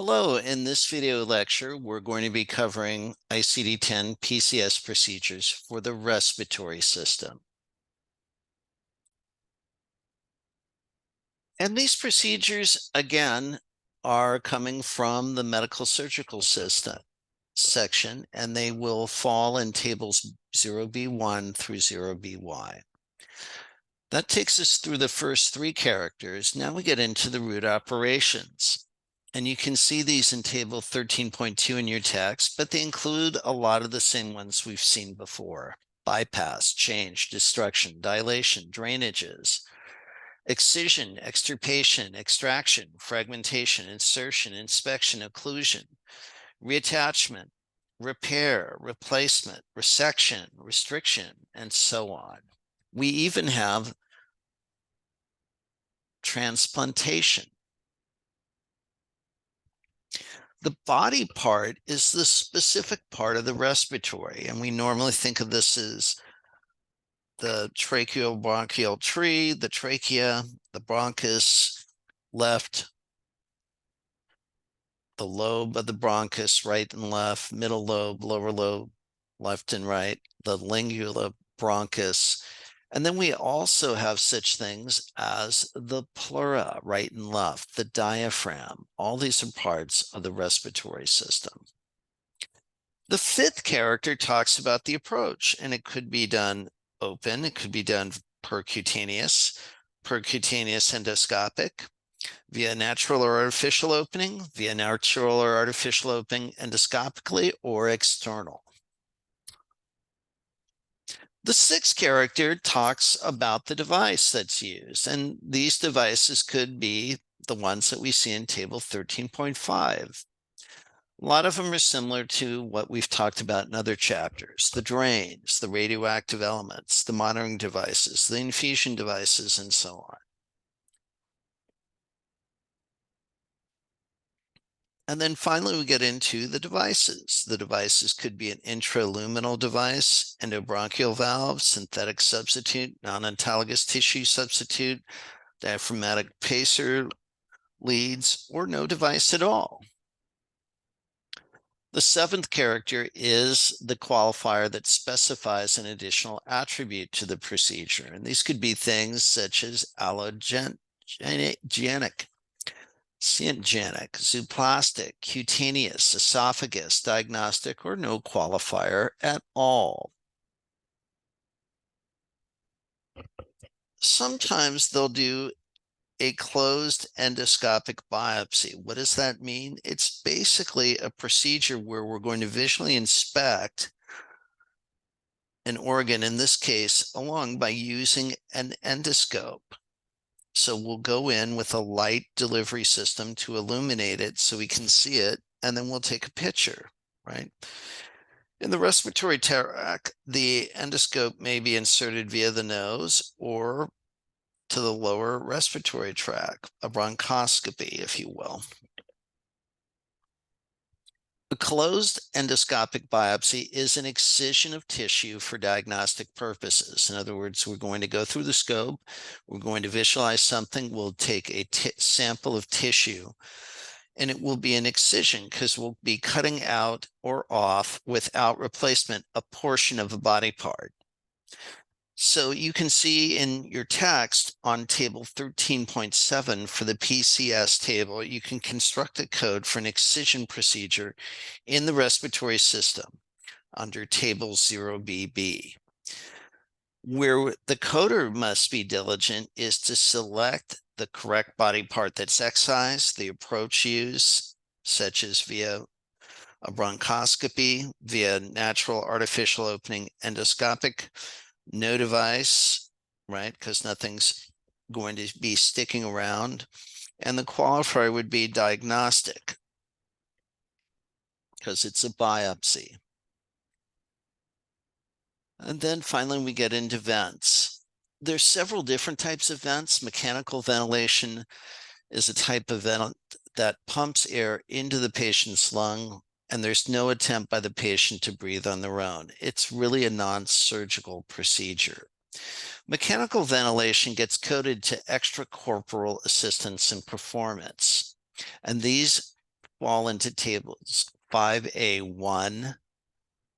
Hello, in this video lecture, we're going to be covering ICD-10 PCS procedures for the respiratory system. And these procedures, again, are coming from the medical surgical system section, and they will fall in tables 0B1 through 0BY. That takes us through the first three characters. Now we get into the root operations. And you can see these in table 13.2 in your text, but they include a lot of the same ones we've seen before: bypass, change, destruction, dilation, drainages, excision, extirpation, extraction, fragmentation, insertion, inspection, occlusion, reattachment, repair, replacement, resection, restriction, and so on. We even have transplantation. The body part is the specific part of the respiratory, and we normally think of this as the tracheobronchial tree, the trachea, the bronchus, left, the lobe of the bronchus, right and left, middle lobe, lower lobe, left and right, the lingula bronchus. And then we also have such things as the pleura, right and left, the diaphragm. All these are parts of the respiratory system. The fifth character talks about the approach, and it could be done open, it could be done percutaneous endoscopic, via natural or artificial opening, via natural or artificial opening endoscopically, or external. The sixth character talks about the device that's used, and these devices could be the ones that we see in table 13.5. A lot of them are similar to what we've talked about in other chapters: the drains, the radioactive elements, the monitoring devices, the infusion devices, and so on. And then finally, we get into the devices. The devices could be an intraluminal device, endobronchial valve, synthetic substitute, non-autologous tissue substitute, diaphragmatic pacer leads, or no device at all. The seventh character is the qualifier that specifies an additional attribute to the procedure. And these could be things such as allogenic, syngenic, zooplastic, cutaneous, esophagus, diagnostic, or no qualifier at all. Sometimes they'll do a closed endoscopic biopsy. What does that mean? It's basically a procedure where we're going to visually inspect an organ, in this case, a lung, by using an endoscope. So we'll go in with a light delivery system to illuminate it so we can see it, and then we'll take a picture, right? In the respiratory tract, the endoscope may be inserted via the nose or to the lower respiratory tract, a bronchoscopy, if you will. A closed endoscopic biopsy is an excision of tissue for diagnostic purposes. In other words, we're going to go through the scope, we're going to visualize something, we'll take a sample of tissue, and it will be an excision because we'll be cutting out or off without replacement a portion of a body part. So you can see in your text on table 13.7 for the PCS table, you can construct a code for an excision procedure in the respiratory system under table 0BB. Where the coder must be diligent is to select the correct body part that's excised, the approach used, such as via a bronchoscopy, via natural artificial opening endoscopic, no device, right? Because nothing's going to be sticking around. And the qualifier would be diagnostic, because it's a biopsy. And then finally, we get into vents. There's several different types of vents. Mechanical ventilation is a type of vent that pumps air into the patient's lung, and there's no attempt by the patient to breathe on their own. It's really a non-surgical procedure. Mechanical ventilation gets coded to extracorporeal assistance and performance. And these fall into tables 5A1,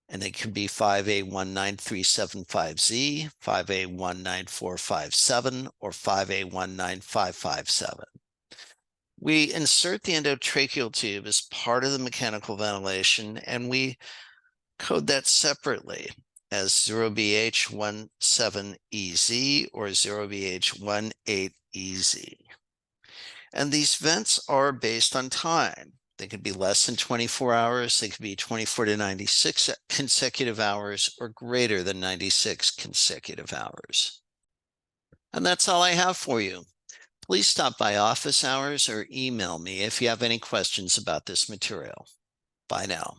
and it can be 5A19375Z, 5A19457, or 5A19557. We insert the endotracheal tube as part of the mechanical ventilation, and we code that separately as 0BH17EZ or 0BH18EZ. And these vents are based on time. They could be less than 24 hours, they could be 24 to 96 consecutive hours, or greater than 96 consecutive hours. And that's all I have for you. Please stop by office hours or email me if you have any questions about this material. Bye now.